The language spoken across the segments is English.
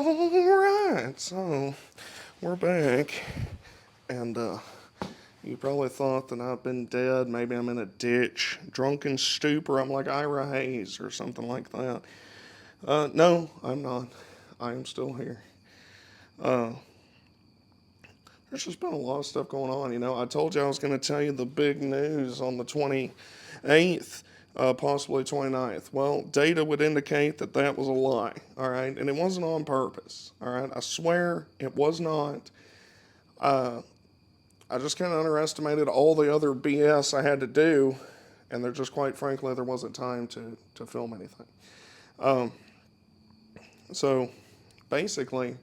Alright, so we're back, and you probably thought that I've been dead. Maybe I'm in a ditch, drunken stupor. I'm like Ira Hayes or something like that. No, I'm not. I am still here. Uh, there's just been a lot of stuff going on. I told you I was going to tell you the big news on the 28th, possibly 29th. Well, data would indicate that that was a lie, all right? And it wasn't on purpose, all right? I swear it was not. Uh, I just kind of underestimated all the other BS I had to do, and there just quite frankly, there wasn't time to film anything. Um, so basically,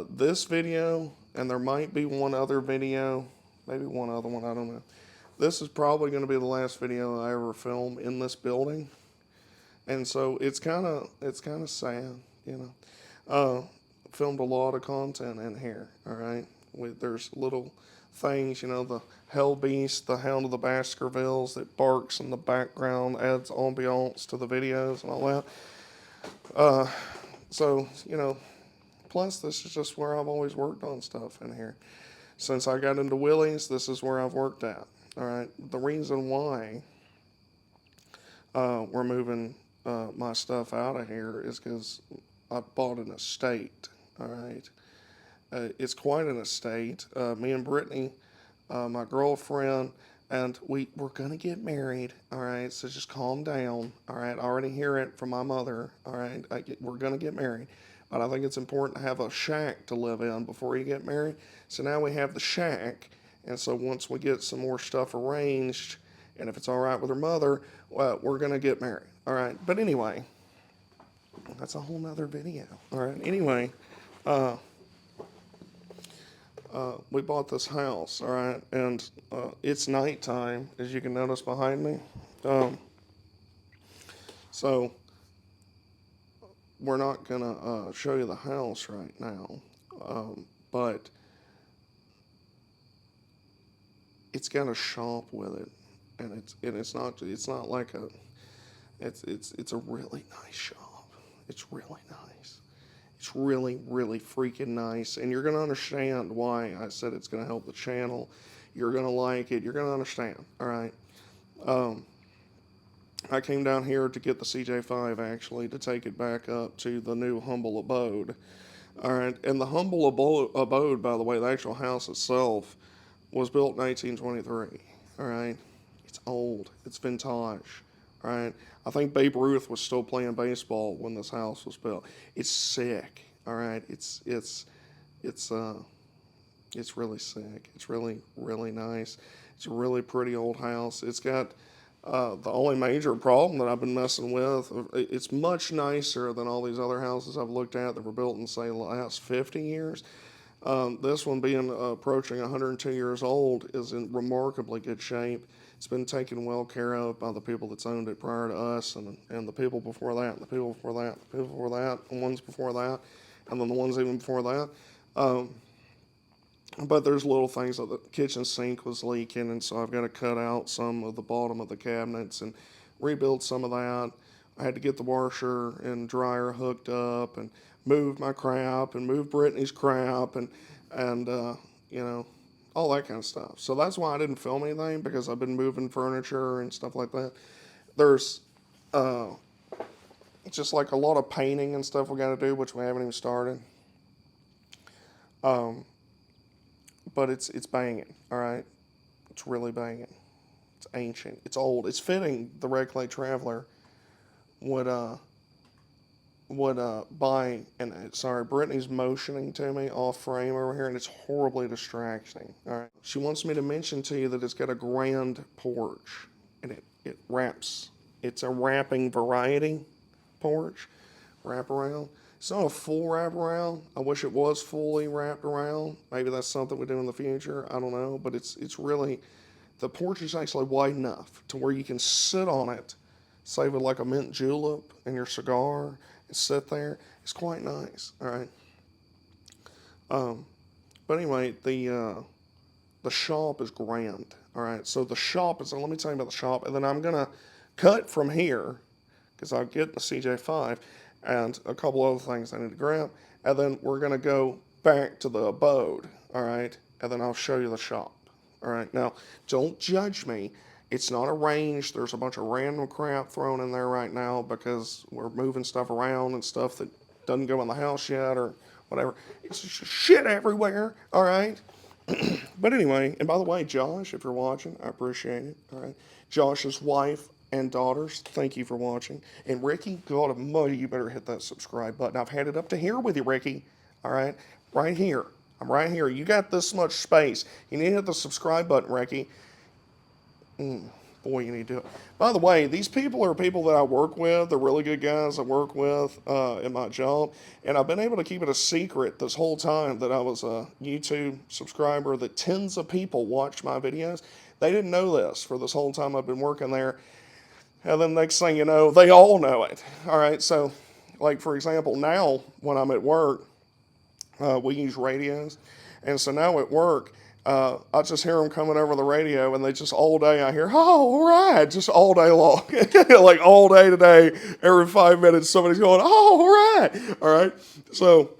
this video, and there might be one other video, maybe one other one, I don't know. This is probably going to be the last video I ever film in this building, and so it's kind of sad, you know. Filmed a lot of content in here. All right, there's little things, the Hell Beast, the Hound of the Baskervilles that barks in the background, adds ambiance to the videos and all that. So plus this is just where I've always worked on stuff in here. Since I got into Willys, this is where I've worked at. All right. The reason why we're moving my stuff out of here is because I bought an estate. All right. It's quite an estate. Me and Brittany, my girlfriend, and we're going to get married. All right. So just calm down. All right. I already hear it from my mother. All right. We're going to get married. But I think it's important to have a shack to live in before you get married. So now we have the shack. And so once we get some more stuff arranged, and if it's all right with her mother, well, we're going to get married. All right. But anyway, that's a whole nother video. All right. Anyway, we bought this house. All right. And it's nighttime, as you can notice behind me. So we're not going to show you the house right now. But it's got a shop with it, and it's not like it's a really nice shop. It's really nice. It's really really freaking nice, and you're gonna understand why I said it's gonna help the channel. You're gonna like it. You're gonna understand. All right. I came down here to get the CJ5 actually to take it back up to the new humble abode. All right, and the humble abode, by the way, the actual house itself was built in 1823. All right, it's old. It's vintage. All right, I think Babe Ruth was still playing baseball when this house was built. It's sick. All right, it's really sick. It's really really nice. It's a really pretty old house. It's got the only major problem that I've been messing with, it's much nicer than all these other houses I've looked at that were built in, say, the last 50 years. This one, being approaching 102 years old, is in remarkably good shape. It's been taken well care of by the people that's owned it prior to us, and the people before that, and the people before that, the people before that, the ones before that, and then the ones even before that. But there's little things like the kitchen sink was leaking, and so I've got to cut out some of the bottom of the cabinets and rebuild some of that. I had to get the washer and dryer hooked up and move my crap and move Brittany's crap and all that kind of stuff. So that's why I didn't film anything, because I've been moving furniture and stuff like that. There's uh, just like a lot of painting and stuff we got to do, which we haven't even started. Um, but it's banging. All right, it's really banging. It's ancient. It's old. It's fitting. The Red Clay Traveler would buy. And sorry, Brittany's motioning to me off frame over here, and it's horribly distracting. All right, she wants me to mention to you that it's got a grand porch, and it wraps. It's a wrapping variety porch, wraparound. It's not a full wraparound. I wish it was fully wrapped around. Maybe that's something we do in the future. I don't know, but it's really, the porch is actually wide enough to where you can sit on it, say with like a mint julep and your cigar, and sit there. It's quite nice. All right. But anyway, the shop is grand. All right. So the shop is. Let me tell you about the shop, and then I'm gonna cut from here because I'll get the CJ5, and a couple other things I need to grab. And then we're going to go back to the abode, all right? And then I'll show you the shop, all right? Now, don't judge me. It's not arranged. There's a bunch of random crap thrown in there right now because we're moving stuff around and stuff that doesn't go in the house yet or whatever. It's just shit everywhere, all right? But anyway, and by the way, Josh, if you're watching, I appreciate it. All right. Josh's wife and daughters, thank you for watching. And Ricky, God almighty, you better hit that subscribe button. I've had it up to here with you, Ricky. All right. Right here. I'm right here. You got this much space. You need to hit the subscribe button, Ricky. Boy, you need to do it. By the way, these people are people that I work with. They're really good guys I work with in my job. And I've been able to keep it a secret this whole time that I was a YouTube subscriber, that tens of people watch my videos. They didn't know this for this whole time I've been working there. And then next thing you know, they all know it. All right, so like for example, now when I'm at work, we use radios. And so now at work, I just hear them coming over the radio, and they just all day I hear, oh, all right, just all day long. Like all day today, every 5 minutes, somebody's going, oh, all right. So,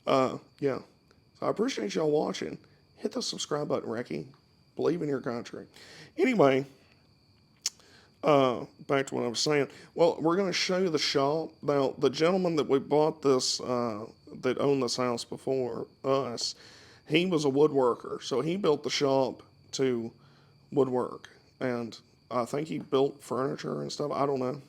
yeah. So I appreciate y'all watching. Hit the subscribe button, Ricky. Believe in your country. Anyway, back to what I was saying. Well, we're going to show you the shop. Now, the gentleman that we bought this, that owned this house before us, he was a woodworker. So he built the shop to woodwork. And I think he built furniture and stuff. I don't know.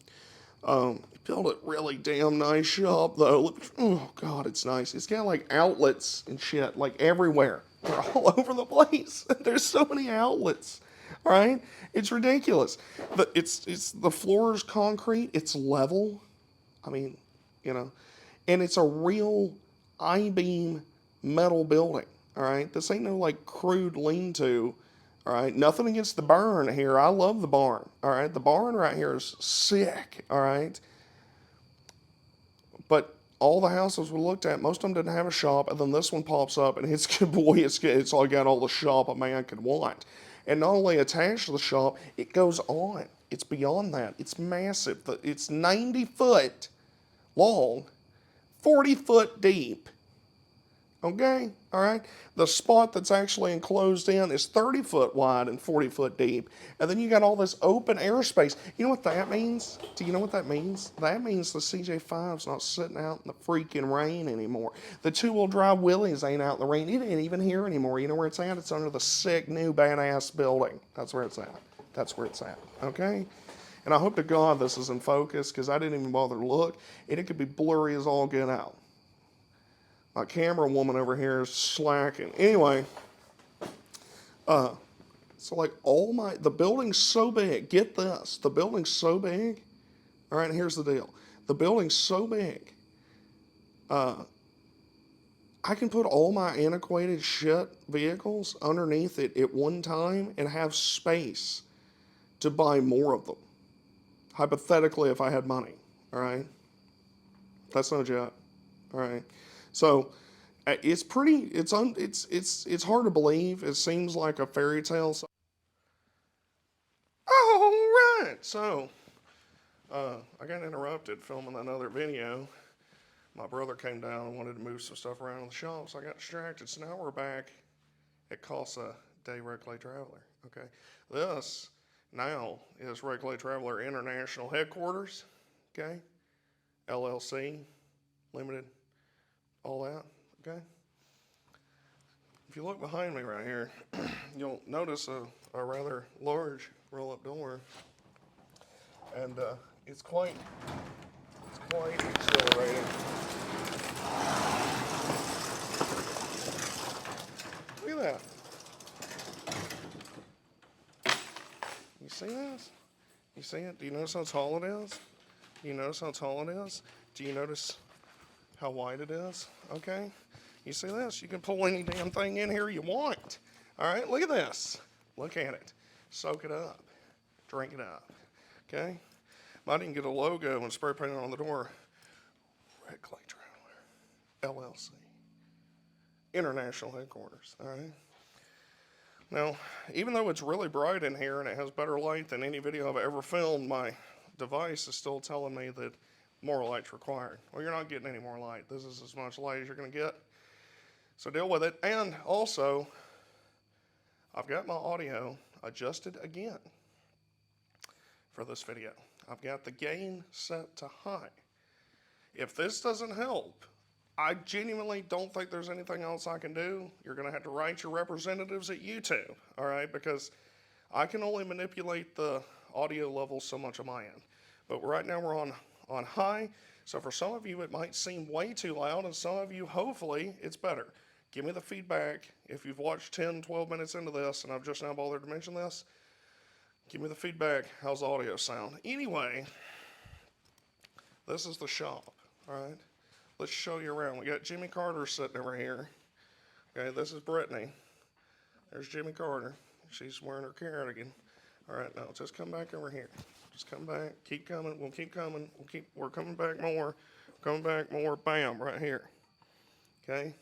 He built a really damn nice shop, though. Oh, God, it's nice. It's got, like, outlets and shit, like, everywhere. They're all over the place. There's so many outlets. All right? It's ridiculous. The floor is concrete. It's level. I mean, you know. And it's a real I-beam metal building. All right? This ain't no, like, crude lean-to. All right? Nothing against the barn here. I love the barn. All right? The barn right here is sick. All right? But all the houses we looked at, most of them didn't have a shop, and then this one pops up, and it's boy, it's all got all the shop a man could want. And not only attached to the shop, it goes on. It's beyond that. It's massive. It's 90 foot long, 40 foot deep. Okay? All right? The spot that's actually enclosed in is 30 foot wide and 40 foot deep. And then you got all this open airspace. You know what that means? Do you know what that means? That means the CJ5's not sitting out in the freaking rain anymore. The two-wheel drive Willys ain't out in the rain. It ain't even here anymore. You know where it's at? It's under the sick, new, badass building. That's where it's at. That's where it's at. Okay? And I hope to God this is in focus, because I didn't even bother to look. And it could be blurry as all get out. My camera woman over here is slacking. Anyway, so like the building's so big. Get this, the building's so big. All right, here's the deal. The building's so big. I can put all my antiquated shit vehicles underneath it at one time and have space to buy more of them. Hypothetically, if I had money. All right, that's no joke. All right. So it's pretty. It's hard to believe. It seems like a fairy tale. All right. So I got interrupted filming another video. My brother came down and wanted to move some stuff around in the shop, so I got distracted. So now we're back at Casa de Reclay Traveler. Okay. This now is Reclay Traveler International Headquarters. Okay. LLC, Limited. All that, okay? If you look behind me right here, you'll notice a rather large roll-up door, and it's quite exhilarating. Look at that. You see this? You see it? Do you notice how tall it is? Do you notice how tall it is? Do you notice how wide it is? Okay. You see this? You can pull any damn thing in here you want. All right, look at this. Look at it. Soak it up. Drink it up. Okay? Might even get a logo and spray paint it on the door. Red Clay Traveler, LLC. International Headquarters. All right? Now, even though it's really bright in here and it has better light than any video I've ever filmed, my device is still telling me that more light's required. Well, you're not getting any more light. This is as much light as you're going to get. So deal with it. And also, I've got my audio adjusted again for this video. I've got the gain set to high. If this doesn't help, I genuinely don't think there's anything else I can do. You're going to have to write your representatives at YouTube, all right? Because I can only manipulate the audio levels so much on my end. But right now we're on high. So for some of you, it might seem way too loud, and some of you, hopefully, it's better. Give me the feedback. If you've watched 10, 12 minutes into this, and I've just now bothered to mention this, give me the feedback. How's the audio sound? Anyway, this is the shop, all right? Let's show you around. We got Jimmy Carter sitting over here. Okay, this is Brittany. There's Jimmy Carter. She's wearing her cardigan. All right, now just come back over here. Just come back. Keep coming. We'll keep coming. We're coming back more. Coming back more. Bam, right here. Okay.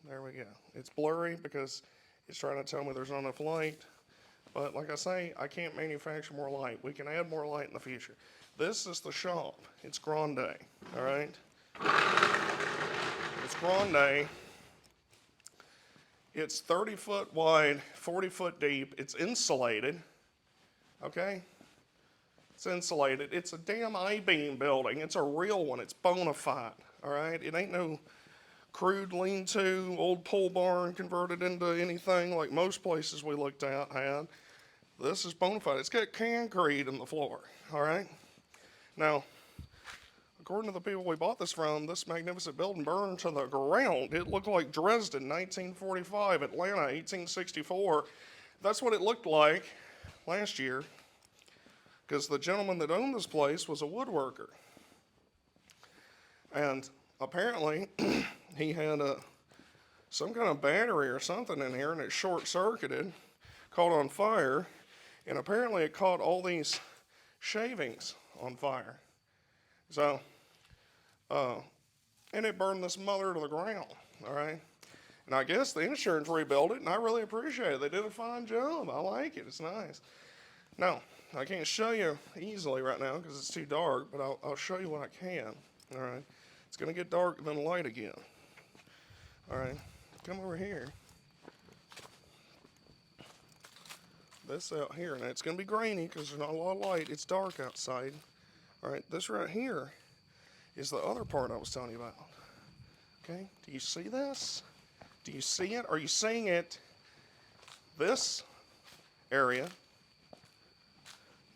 There we go. It's blurry because it's trying to tell me there's not enough light. But like I say, I can't manufacture more light. We can add more light in the future. This is the shop. It's Grande, all right? It's Grande. It's 30 foot wide, 40 foot deep. It's insulated, okay? It's insulated. It's a damn I-beam building. It's a real one. It's bona fide, all right? It ain't no crude lean-to, old pole barn converted into anything like most places we looked at had. This is bona fide. It's got concrete in the floor, all right? Now, according to the people we bought this from, this magnificent building burned to the ground. It looked like Dresden, 1945, Atlanta, 1864. That's what it looked like last year, because the gentleman that owned this place was a woodworker. And apparently, he had some kind of battery or something in here, and it short-circuited, caught on fire, and apparently it caught all these shavings on fire. So, and it burned this mother to the ground, all right? And I guess the insurance rebuilt it, and I really appreciate it. They did a fine job. I like it. It's nice. Now, I can't show you easily right now because it's too dark, but I'll show you what I can, all right? It's going to get dark and then light again. All right, come over here. This out here, and it's going to be grainy because there's not a lot of light. It's dark outside. All right, this right here is the other part I was telling you about. Okay, do you see this? Do you see it? Are you seeing it? This area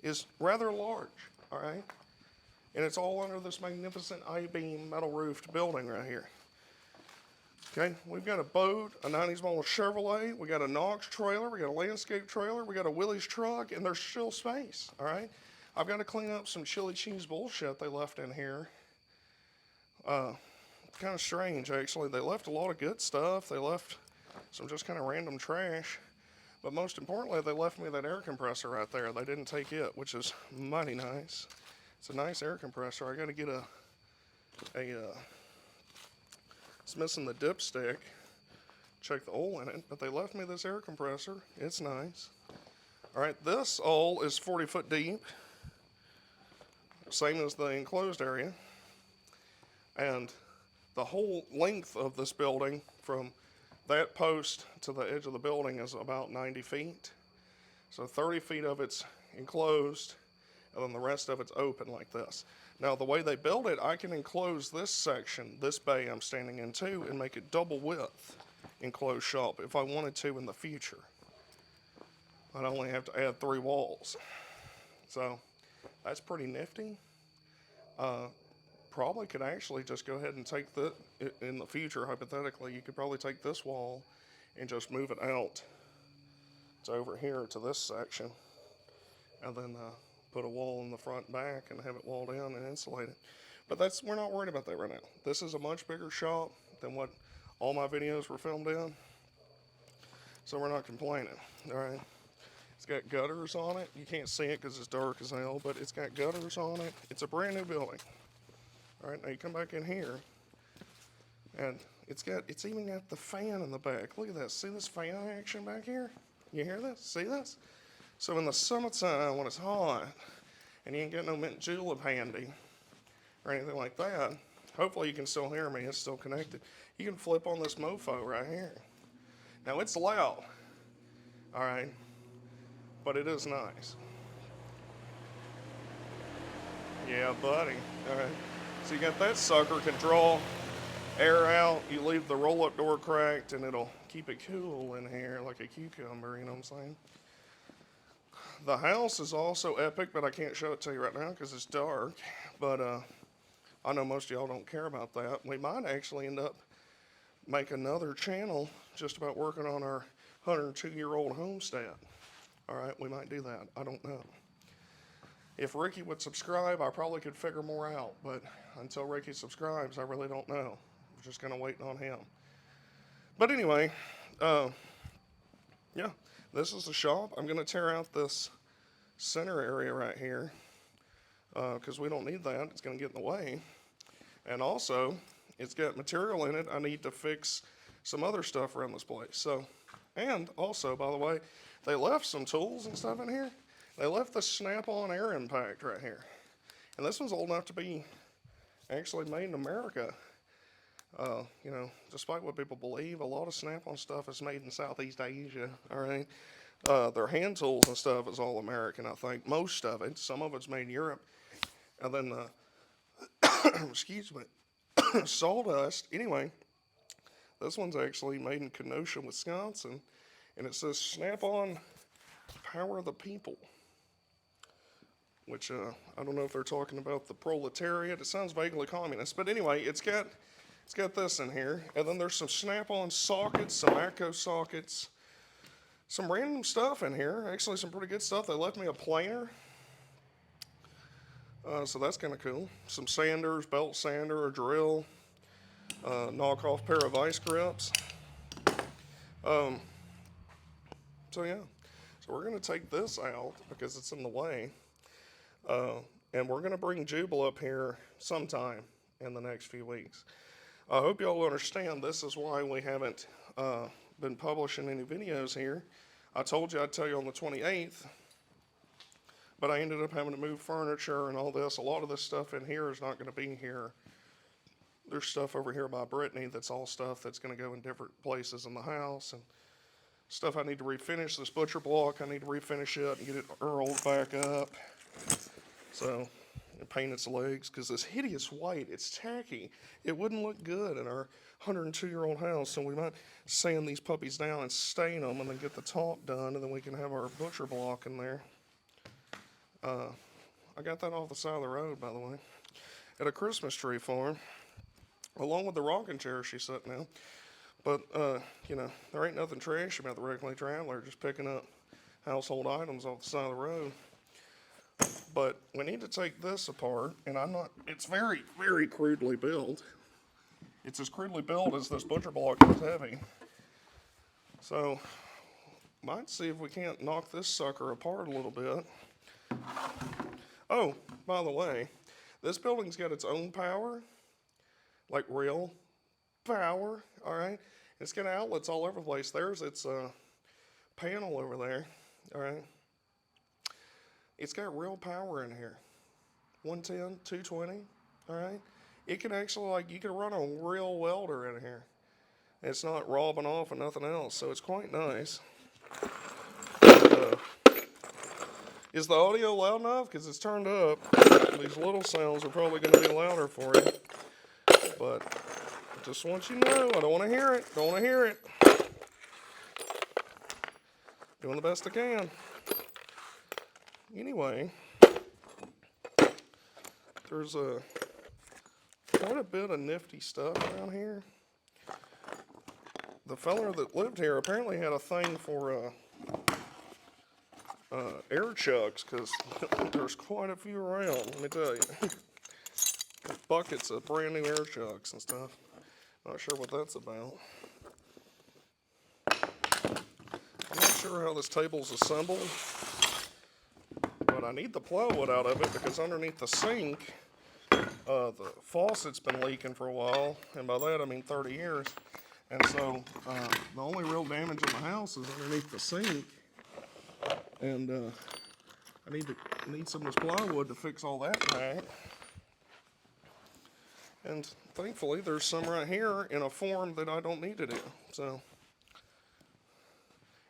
is rather large, all right? And it's all under this magnificent I-beam metal roofed building right here. Okay, we've got a boat, a 90s model Chevrolet, we got a Knox trailer, we got a landscape trailer, we got a Willys truck, and there's still space, all right? I've got to clean up some chili cheese bullshit they left in here. Kind of strange, actually. They left a lot of good stuff. They left some just kind of random trash. But most importantly, they left me that air compressor right there. They didn't take it, which is mighty nice. It's a nice air compressor. I got to get it's missing the dipstick. Check the oil in it, but they left me this air compressor. It's nice. All right, this oil is 40 foot deep, same as the enclosed area. And the whole length of this building from that post to the edge of the building is about 90 feet. So 30 feet of it's enclosed, and then the rest of it's open like this. Now, the way they built it, I can enclose this section, this bay I'm standing in too, and make it double width enclosed shop if I wanted to in the future. I'd only have to add 3 walls. So that's pretty nifty. Probably could actually just go ahead and take in the future, hypothetically, you could probably take this wall and just move it out to over here to this section, and then put a wall in the front and back and have it walled in and insulated. But we're not worried about that right now. This is a much bigger shop than what all my videos were filmed in, so we're not complaining, all right? It's got gutters on it. You can't see it because it's dark as hell, but it's got gutters on it. It's a brand new building. All right, now you come back in here, and it's even got the fan in the back. Look at this. See this fan action back here? You hear this? See this? So in the summertime, when it's hot, and you ain't got no mint julep handy or anything like that, hopefully you can still hear me. It's still connected. You can flip on this mofo right here. Now it's loud, all right, but it is nice. Yeah, buddy. All right. So you got that sucker can draw air out. You leave the roll-up door cracked, and it'll keep it cool in here like a cucumber. You know what I'm saying? The house is also epic, but I can't show it to you right now because it's dark. But I know most of y'all don't care about that. We might actually end up make another channel just about working on our 102-year-old homestead. All right, we might do that. I don't know. If Ricky would subscribe, I probably could figure more out. But until Ricky subscribes, I really don't know. We're just kind of waiting on him. But anyway, yeah, this is the shop. I'm going to tear out this center area right here because we don't need that. It's going to get in the way. And also, it's got material in it. I need to fix some other stuff around this place. So, and also, by the way, they left some tools and stuff in here. They left the snap-on air impact right here. And this one's old enough to be actually made in America. You know, despite what people believe, a lot of snap-on stuff is made in Southeast Asia, all right? Their hand tools and stuff is all American, I think. Most of it. Some of it's made in Europe. And then, excuse me, sawdust. Anyway, this one's actually made in Kenosha, Wisconsin. And it says, Snap-on, power the people. Which, I don't know if they're talking about the proletariat. It sounds vaguely communist. But anyway, it's got this in here. And then there's some snap-on sockets, some Atco sockets, some random stuff in here. Actually, some pretty good stuff. They left me a planer. So that's kind of cool. Some sanders, belt sander, a drill, knockoff pair of vice grips. So yeah. So we're going to take this out because it's in the way. And we're going to bring Jubal up here sometime in the next few weeks. I hope y'all understand this is why we haven't been publishing any videos here. I told you I'd tell you on the 28th, but I ended up having to move furniture and all this. A lot of this stuff in here is not going to be here. There's stuff over here by Brittany that's all stuff that's going to go in different places in the house, and stuff I need to refinish. This butcher block, I need to refinish it and get it rolled back up. So, and paint its legs, because this hideous white, it's tacky. It wouldn't look good in our 102-year-old house, so we might sand these puppies down and stain them and then get the top done, and then we can have our butcher block in there. I got that off the side of the road, by the way, at a Christmas tree farm, along with the rocking chair she's sitting in. But, you know, there ain't nothing trashy about the Regularly Traveler, just picking up household items off the side of the road. But we need to take this apart, and it's very, very crudely built. It's as crudely built as this butcher block is heavy. So, might see if we can't knock this sucker apart a little bit. Oh, by the way, this building's got its own power, like real power, all right? It's got outlets all over the place. There's its panel over there, all right? It's got real power in here. 110, 220, all right? It can actually, like, you can run a real welder in here. It's not robbing off and nothing else, so it's quite nice. Is the audio loud enough? Because it's turned up. These little sounds are probably going to be louder for you. But I just want you to know, I don't want to hear it. Don't want to hear it. Doing the best I can. Anyway, there's quite a bit of nifty stuff around here. The fella that lived here apparently had a thing for air chucks, because there's quite a few around, let me tell you. Buckets of brand new air chucks and stuff. Not sure what that's about. I'm not sure how this table's assembled, but I need the plywood out of it because underneath the sink, the faucet's been leaking for a while, and by that I mean 30 years. And so the only real damage in the house is underneath the sink. And I need some of this plywood to fix all that back. And thankfully, there's some right here in a form that I don't need it in. So,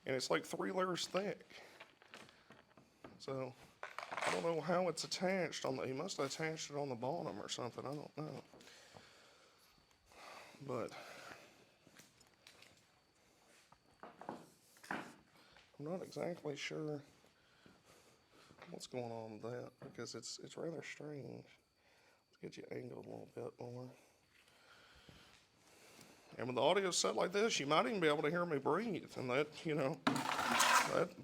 and it's like 3 layers thick. So, I don't know how it's attached on the. He must have attached it on the bottom or something. I don't know. But I'm not exactly sure what's going on with that because it's rather strange. Let's get you angled a little bit more. And with the audio set like this, you might even be able to hear me breathe, and that, you know,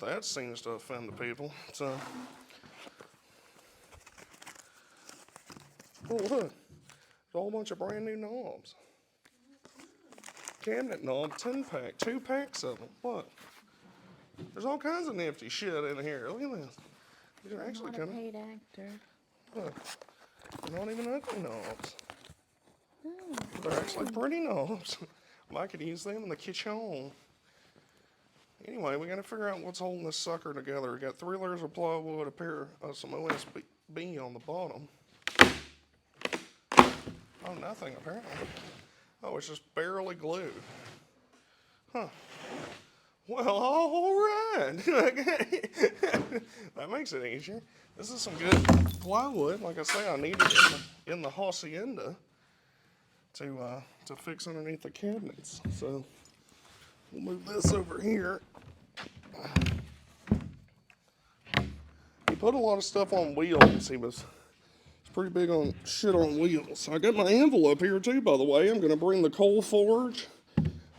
that seems to offend the people. So, oh look, there's a whole bunch of brand new knobs. Cabinet knob, 10-pack, 2 packs of them. Look, there's all kinds of nifty shit in here. Look at this. These are actually kind of paid actor. Look, they're not even ugly knobs. Oh, They're actually pretty knobs. I could use them in the kitchen. Anyway, we got to figure out what's holding this sucker together. We got 3 layers of plywood, a pair of some OSB on the bottom. Oh, nothing apparently. Oh, it's just barely glued. Huh. Well, all right. That makes it easier. This is some good plywood. Like I say, I need it in the hacienda to fix underneath the cabinets. So we'll move this over here. He put a lot of stuff on wheels. He's pretty big on shit on wheels. I got my envelope here too, by the way. I'm going to bring the coal forge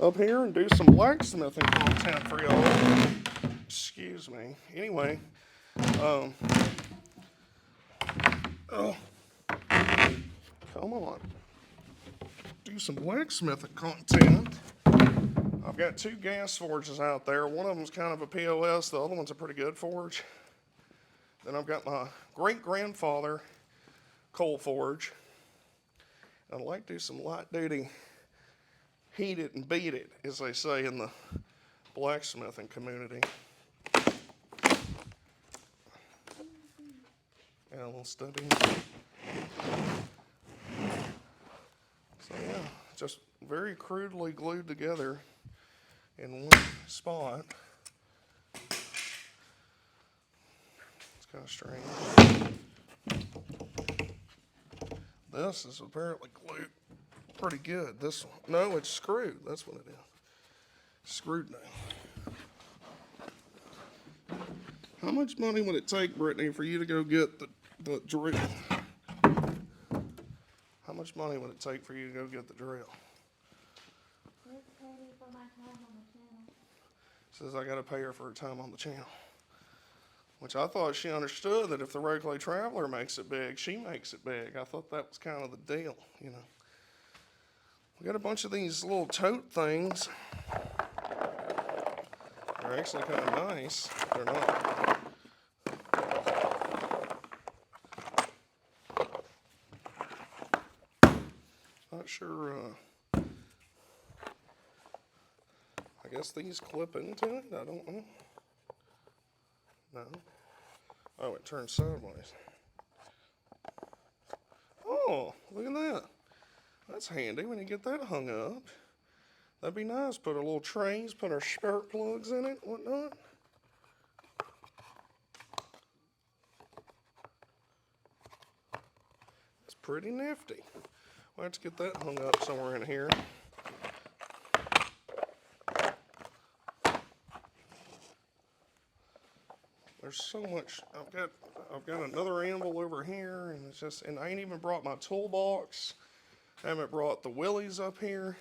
up here and do some blacksmithing content for y'all. Excuse me. Anyway, oh, come on. Do some blacksmithing content. I've got 2 gas forges out there. One of them's kind of a POS. The other one's a pretty good forge. Then I've got my great-grandfather coal forge. I'd like to do some light-duty heat it and beat it, as they say in the blacksmithing community. Yeah, a little stubby. So yeah, just very crudely glued together in one spot. It's kind of strange. This is apparently glued pretty good. This one, no, it's screwed. That's what it is. Screwed now. How much money would it take, Brittany, for you to go get the drill? How much money would it take for you to go get the drill? let's pay me for my time on the channel. Says I got to pay her for her time on the channel. Which I thought she understood that if the Regular Traveler makes it big, she makes it big. I thought that was kind of the deal, you know. We got a bunch of these little tote things. They're actually kind of nice. They're not. Not sure. I guess these clip into it. I don't know. No. Oh, it turns sideways. Oh, look at that. That's handy when you get that hung up. That'd be nice. Put our little trays, put our spark plugs in it, whatnot. It's pretty nifty. We'll have to get that hung up somewhere in here. There's so much. I've got another anvil over here, and it's just, and I ain't even brought my toolbox. I haven't brought the Willys up here.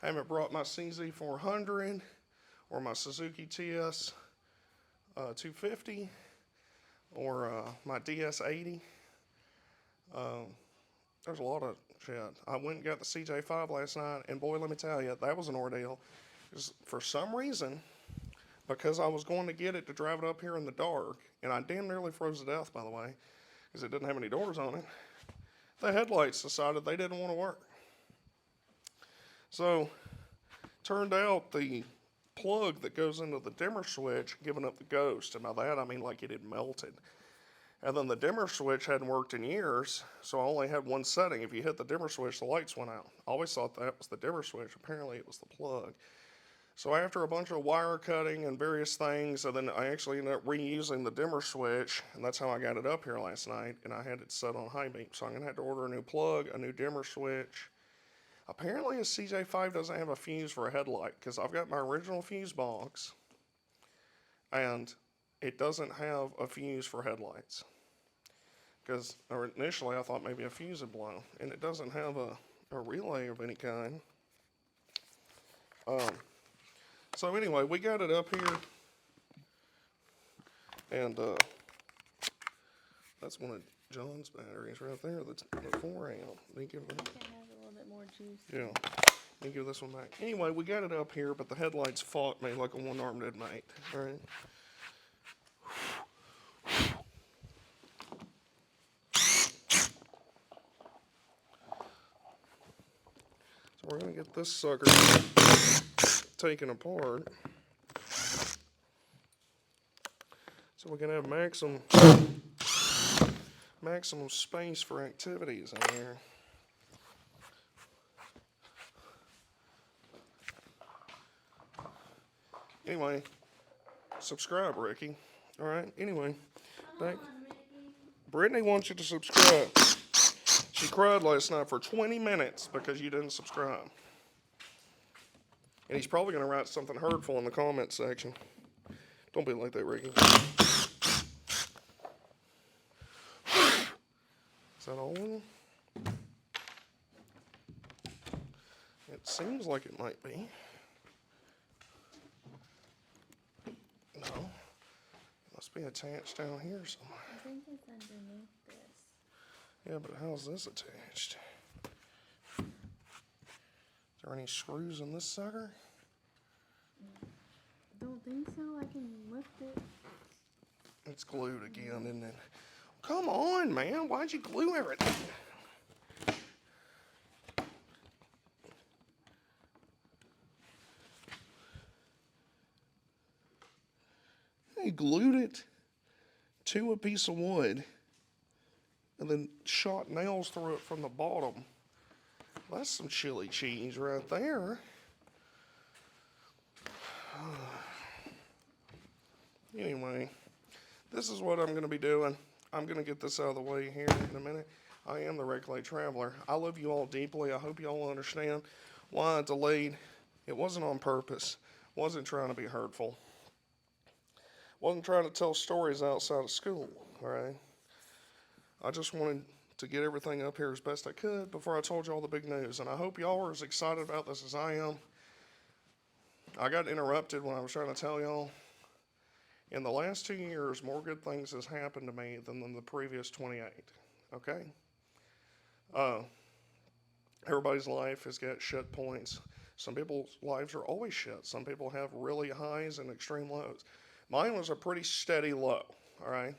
I haven't brought my CZ400 or my Suzuki TS 250 or my DS80. There's a lot of shit. I went and got the CJ5 last night, and boy, let me tell you, that was an ordeal. For some reason, because I was going to get it to drive it up here in the dark, and I damn nearly froze to death, by the way, because it didn't have any doors on it, the headlights decided they didn't want to work. So, turned out the plug that goes into the dimmer switch giving up the ghost, and by that I mean like it had melted. And then the dimmer switch hadn't worked in years, so I only had one setting. If you hit the dimmer switch, the lights went out. I always thought that was the dimmer switch. Apparently, it was the plug. So after a bunch of wire cutting and various things, and then I actually ended up reusing the dimmer switch, and that's how I got it up here last night, and I had it set on high beam. So I'm going to have to order a new plug, a new dimmer switch. Apparently, a CJ5 doesn't have a fuse for a headlight, because I've got my original fuse box, and it doesn't have a fuse for headlights. Because initially I thought maybe a fuse had blown, and it doesn't have a relay of any kind. So anyway, we got it up here, and that's one of John's batteries right there. That's the 4 amp. Let me give it. It has a little bit more juice. Yeah. Let me give this one back. Anyway, we got it up here, but the headlights fought me like a one-armed inmate. All right. So we're gonna get this sucker taken apart, so we can have maximum space for activities in here. Anyway, subscribe, Ricky. All right. Anyway, back. Brittany wants you to subscribe. She cried last night for 20 minutes because you didn't subscribe. And he's probably going to write something hurtful in the comment section. Don't be like that, Ricky. Is that all of them? It seems like it might be. No. It must be attached down here somewhere. I think it's underneath this. Yeah, but how's this attached? Is there any screws in this sucker? Don't think so. I can lift it. It's glued again, isn't it? Come on, man. Why'd you glue everything? He glued it to a piece of wood and then shot nails through it from the bottom. That's some chili cheese right there. Anyway, this is what I'm going to be doing. I'm going to get this out of the way here in a minute. I am the Red Clay Traveler. I love you all deeply. I hope you all understand why I delayed. It wasn't on purpose. Wasn't trying to be hurtful. Wasn't trying to tell stories outside of school, all right? I just wanted to get everything up here as best I could before I told you all the big news. And I hope y'all are as excited about this as I am. I got interrupted when I was trying to tell y'all. In the last 2 years, more good things has happened to me than in the previous 28, okay? Everybody's life has got shit points. Some people's lives are always shit. Some people have really highs and extreme lows. Mine was a pretty steady low, all right?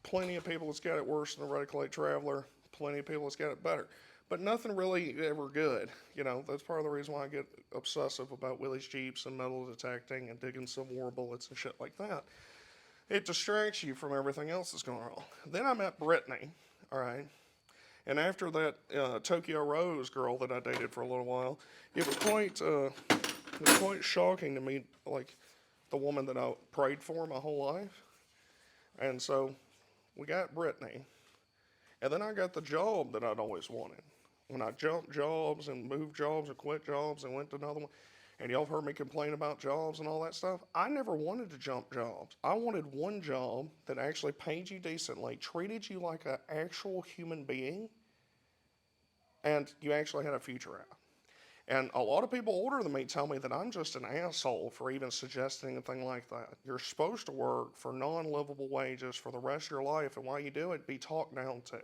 Plenty of people that's got it worse than the Red Clay Traveler. Plenty of people that's got it better. But nothing really ever good. You know, that's part of the reason why I get obsessive about Willys Jeeps and metal detecting and digging Civil War bullets and shit like that. It distracts you from everything else that's going on. Then I met Brittany, all right? And after that Tokyo Rose girl that I dated for a little while, it was quite shocking to meet, like, the woman that I prayed for my whole life. And so we got Brittany. And then I got the job that I'd always wanted. When I jumped jobs and moved jobs and quit jobs and went to another one, and y'all have heard me complain about jobs and all that stuff, I never wanted to jump jobs. I wanted one job that actually paid you decently, treated you like an actual human being, and you actually had a future out. And a lot of people older than me tell me that I'm just an asshole for even suggesting a thing like that. You're supposed to work for non-livable wages for the rest of your life, and while you do it, be talked down to.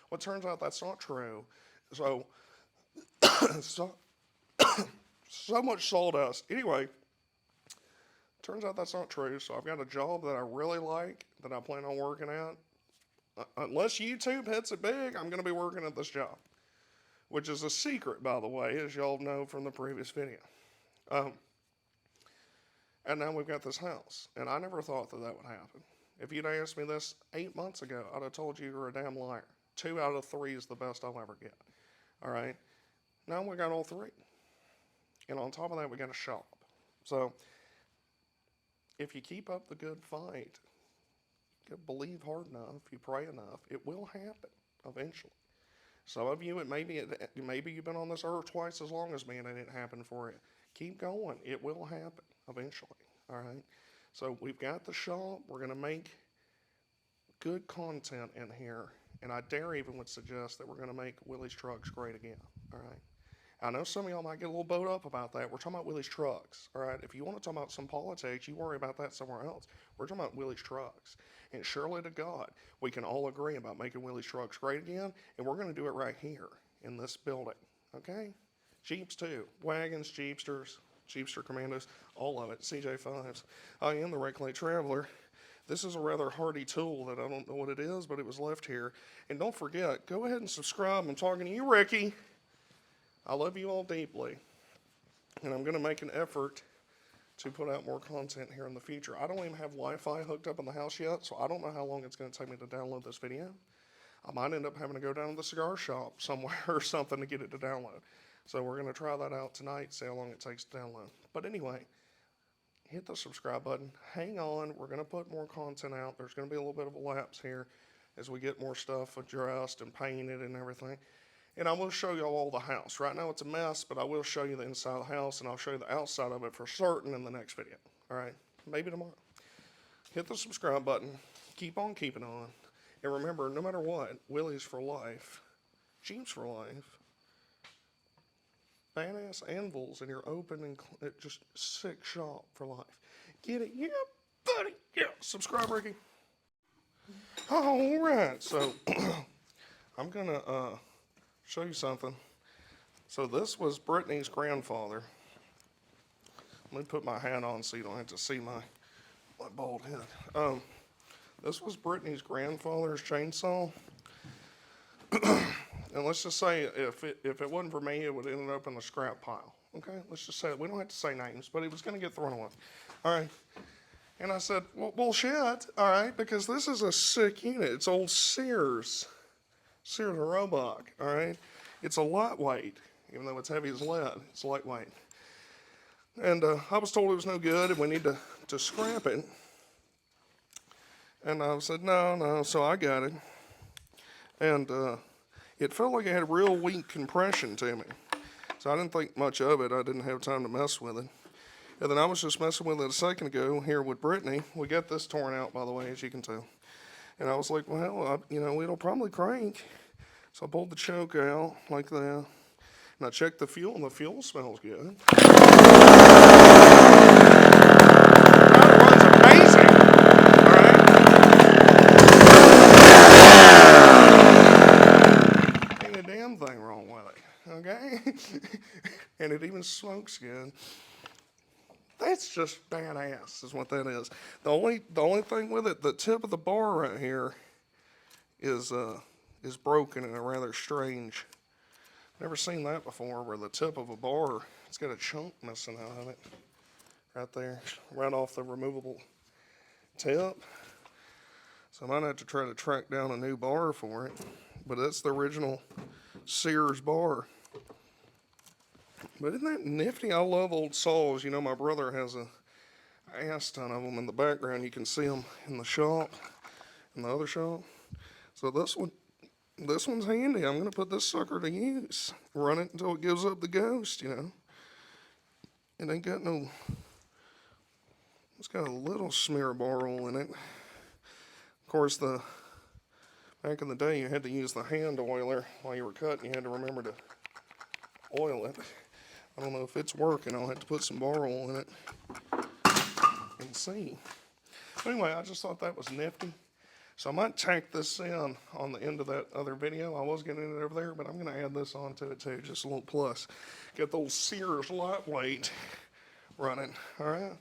Well, it turns out that's not true. So, so much sawdust. Anyway, turns out that's not true. So I've got a job that I really like that I plan on working at. Unless YouTube hits it big, I'm going to be working at this job. Which is a secret, by the way, as y'all know from the previous video. And now we've got this house. And I never thought that that would happen. If you'd asked me this 8 months ago, I'd have told you you're a damn liar. 2 out of 3 is the best I'll ever get. All right? Now we got all 3. And on top of that, we got a shop. So, if you keep up the good fight, you believe hard enough, you pray enough, it will happen eventually. Some of you, maybe you've been on this earth twice as long as me and it didn't happen for you. Keep going. It will happen eventually. All right? So we've got the shop. We're going to make good content in here. And I dare even would suggest that we're going to make Willys Trucks great again. All right? I know some of y'all might get a little bowed up about that. We're talking about Willys Trucks. All right? If you want to talk about some politics, you worry about that somewhere else. We're talking about Willys Trucks. And surely to God, we can all agree about making Willys Trucks great again. And we're going to do it right here in this building. Okay? Jeeps too. Wagons, Jeepsters, Jeepster Commandos, all of it. CJ5s. I am the Reclay Traveler. This is a rather hardy tool that I don't know what it is, but it was left here. And don't forget, go ahead and subscribe. I'm talking to you, Ricky. I love you all deeply. And I'm going to make an effort to put out more content here in the future. I don't even have Wi-Fi hooked up in the house yet, so I don't know how long it's going to take me to download this video. I might end up having to go down to the cigar shop somewhere or something to get it to download. So we're going to try that out tonight, see how long it takes to download. But anyway, hit the subscribe button. Hang on. We're going to put more content out. There's going to be a little bit of a lapse here as we get more stuff addressed and painted and everything. And I will show you all the house. Right now it's a mess, but I will show you the inside of the house, and I'll show you the outside of it for certain in the next video. All right? Maybe tomorrow. Hit the subscribe button. Keep on keeping on. And remember, no matter what, Willys for life, Jeeps for life, badass anvils in your open and just sick shop for life. Get it? Yeah, buddy. Yeah. Subscribe, Ricky. All right. So I'm going to show you something. So this was Brittany's grandfather. Let me put my hat on so you don't have to see my bald head. This was Brittany's grandfather's chainsaw. And let's just say if it wasn't for me, it would have ended up in the scrap pile. Okay? Let's just say it. We don't have to say names, but it was going to get thrown away. All right? And I said, well, bullshit, all right, because this is a sick unit. It's old Sears Roebuck, all right? It's a lightweight, even though it's heavy as lead. It's lightweight. And I was told it was no good and we need to scrap it. And I said, no, so I got it. And it felt like it had real weak compression to me. So I didn't think much of it. I didn't have time to mess with it. And then I was just messing with it a second ago here with Brittany. We got this torn out, by the way, as you can tell. And I was like, well, it'll probably crank. So I pulled the choke out like that. And I checked the fuel, and the fuel smells good. That runs amazing. All right? Ain't a damn thing wrong with it. Okay? And it even smokes good. That's just badass, is what that is. The only thing with it, the tip of the bar right here is broken in a rather strange. Never seen that before, where the tip of a bar, it's got a chunk missing out of it, right there, right off the removable tip. So I might have to try to track down a new bar for it, but that's the original Sears bar. But isn't that nifty? I love old saws. You know, my brother has a ass ton of them in the background. You can see them in the shop, in the other shop. So this one's handy. I'm going to put this sucker to use. Run it until it gives up the ghost, you know. It ain't got no, it's got a little smear bar oil in it. Of course, back in the day, you had to use the hand oiler while you were cutting. You had to remember to oil it. I don't know if it's working. I'll have to put some bar oil in it and see. Anyway, I just thought that was nifty. So I might tack this in on the end of that other video. I was getting it over there, but I'm going to add this onto it too, just a little plus. Get the old Sears lightweight running, all right?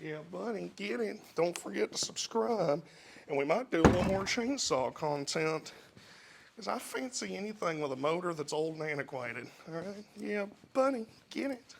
Yeah, buddy, get it. Don't forget to subscribe. And we might do a little more chainsaw content, because I fancy anything with a motor that's old and antiquated, all right? Yeah, buddy, get it.